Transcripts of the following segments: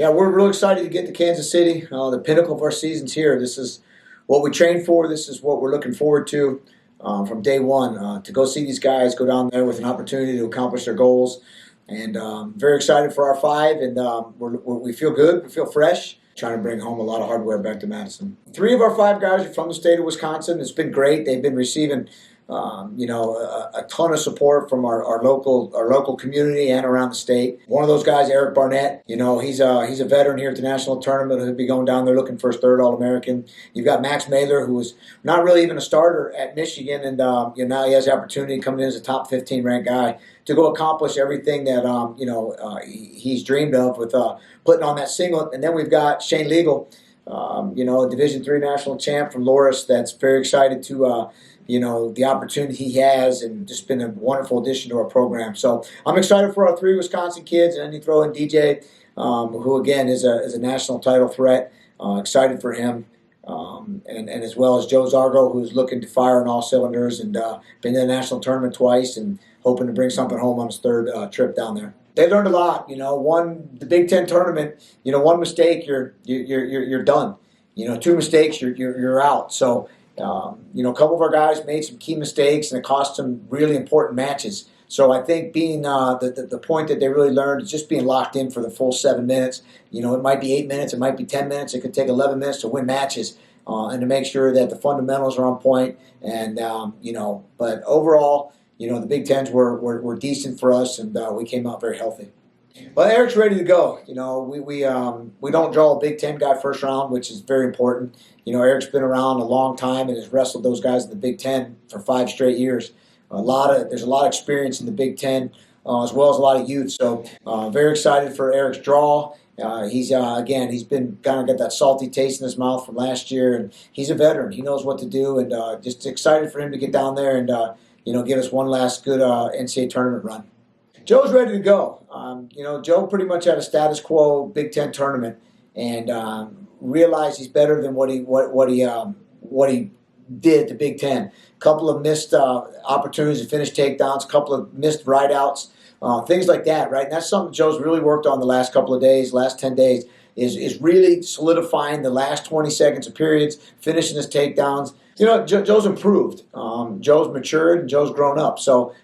Yeah, we're real excited to get to Kansas City. The pinnacle of our season's here. This is what we trained for. This is what we're looking forward to from day one. To go see these guys, go down there with an opportunity to accomplish their goals. And very excited for our five. And we feel good. We feel fresh. Trying to bring home a lot of hardware back to Madison. 3 of our 5 guys are from the state of Wisconsin. It's been great. They've been receiving a ton of support from our local community and around the state. One of those guys, Eric Barnett, he's a veteran here at the national tournament. He'll be going down there looking for his 3rd All-American. You've got Max Mailer, who was not really even a starter at Michigan, and now he has the opportunity coming in as a top 15 ranked guy to go accomplish everything that he's dreamed of with putting on that singlet. And then we've got Shane Legal, a Division III national champ from Loris, that's very excited to the opportunity he has, and just been a wonderful addition to our program. So I'm excited for our 3 Wisconsin kids, and then you throw in DJ, who again is a national title threat. Excited for him, and as well as Joe Zargo, who's looking to fire on all cylinders, and been in the national tournament twice, and hoping to bring something home on his 3rd trip down there. They learned a lot. The Big Ten tournament. One mistake, you're done. 2 mistakes, you're out. So. A couple of our guys made some key mistakes, and it cost them really important matches. So I think being the point that they really learned is just being locked in for the full 7 minutes. It might be 8 minutes, it might be 10 minutes, it could take 11 minutes to win matches, and to make sure that the fundamentals are on point. And but overall, the Big Tens were decent for us, and we came out very healthy. Well, Eric's ready to go. We don't draw a Big Ten guy first round, which is very important. Eric's been around a long time and has wrestled those guys in the Big Ten for 5 straight years. There's a lot of experience in the Big Ten, as well as a lot of youth. So very excited for Eric's draw. He's been kind of got that salty taste in his mouth from last year, and he's a veteran. He knows what to do, and just excited for him to get down there and give us one last good NCAA tournament run. Joe's ready to go. Joe pretty much had a status quo Big Ten tournament, and realized he's better than what he did at the Big Ten. A couple of missed opportunities to finish takedowns, a couple of missed rideouts, things like that, right? And that's something Joe's really worked on the last couple of days, last 10 days, is really solidifying the last 20 seconds of periods, finishing his takedowns. Joe's improved. Joe's matured, and Joe's grown up. So.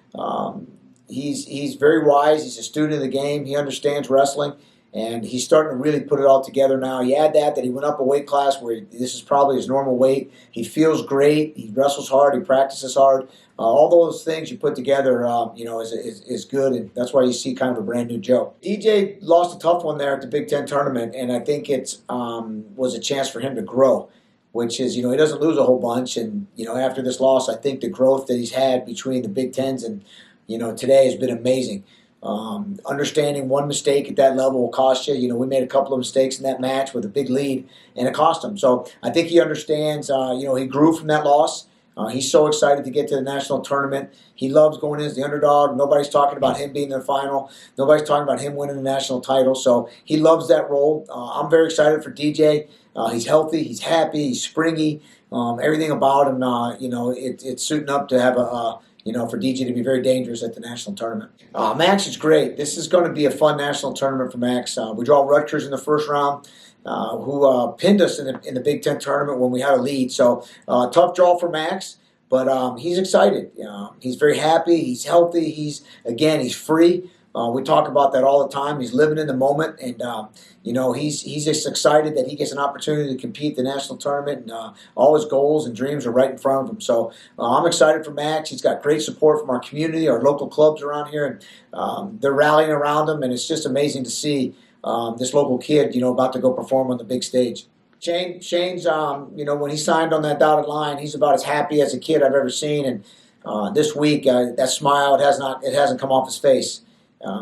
He's very wise. He's a student of the game. He understands wrestling, and he's starting to really put it all together now. You add that he went up a weight class where this is probably his normal weight. He feels great. He wrestles hard. He practices hard. All those things you put together, is good, and that's why you see kind of a brand new Joe. DJ lost a tough one there at the Big Ten tournament, and I think it was a chance for him to grow. Which is, he doesn't lose a whole bunch, and after this loss, I think the growth that he's had between the Big Tens and today has been amazing. Understanding one mistake at that level will cost you. We made a couple of mistakes in that match with a big lead, and it cost him. So I think he understands. He grew from that loss. He's so excited to get to the national tournament. He loves going in as the underdog. Nobody's talking about him being in the final. Nobody's talking about him winning the national title. So he loves that role. I'm very excited for DJ. He's healthy. He's happy. He's springy. Everything about him, it's suiting up to have for DJ to be very dangerous at the national tournament. Max is great. This is going to be a fun national tournament for Max. We draw Rutgers in the first round, who pinned us in the Big Ten tournament when we had a lead. So tough draw for Max, but he's excited. He's very happy. He's healthy. He's free. We talk about that all the time. He's living in the moment, and he's just excited that he gets an opportunity to compete in the national tournament, and all his goals and dreams are right in front of him. So I'm excited for Max. He's got great support from our community, our local clubs around here, and they're rallying around him, and it's just amazing to see this local kid, about to go perform on the big stage. Shane's, when he signed on that dotted line, he's about as happy as a kid I've ever seen, and this week that smile it hasn't come off his face.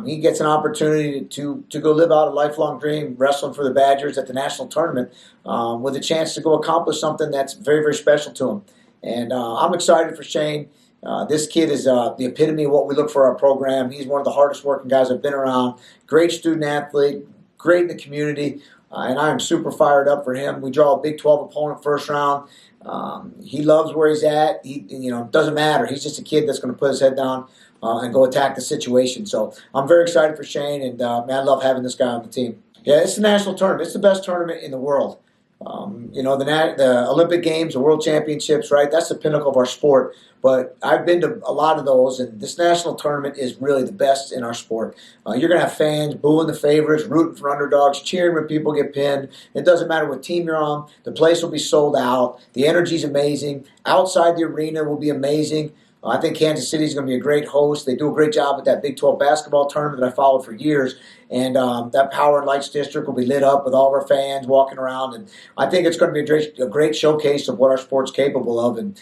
He gets an opportunity to go live out a lifelong dream, wrestling for the Badgers at the national tournament, with a chance to go accomplish something that's very, very special to him. And I'm excited for Shane. This kid is the epitome of what we look for our program. He's one of the hardest working guys I've been around. Great student athlete, great in the community, and I am super fired up for him. We draw a Big 12 opponent first round. He loves where he's at. It doesn't matter. He's just a kid that's going to put his head down and go attack the situation. So I'm very excited for Shane, and I love having this guy on the team. Yeah, it's the national tournament. It's the best tournament in the world. The Olympic Games, the World Championships, right? That's the pinnacle of our sport. But I've been to a lot of those, and this national tournament is really the best in our sport. You're going to have fans booing the favorites, rooting for underdogs, cheering when people get pinned. It doesn't matter what team you're on. The place will be sold out. The energy's amazing. Outside the arena will be amazing. I think Kansas City is going to be a great host. They do a great job at that Big 12 basketball tournament that I followed for years. And that Power and Lights District will be lit up with all of our fans walking around. And I think it's going to be a great showcase of what our sport's capable of. And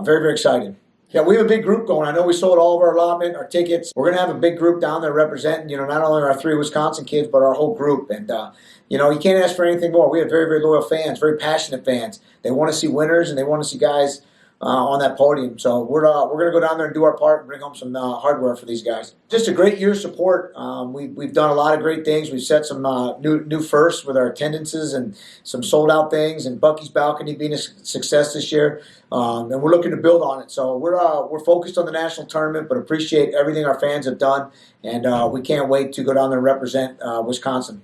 very, very excited. Yeah, we have a big group going. I know we sold all of our allotment, our tickets. We're going to have a big group down there representing, not only our 3 Wisconsin kids, but our whole group. And, you can't ask for anything more. We have very, very loyal fans, very passionate fans. They want to see winners, and they want to see guys on that podium. So we're going to go down there and do our part and bring home some hardware for these guys. Just a great year of support. We've done a lot of great things. We've set some new firsts with our attendances and some sold out things, and Bucky's Balcony being a success this year. And we're looking to build on it. So we're focused on the national tournament, but appreciate everything our fans have done, and we can't wait to go down there and represent Wisconsin.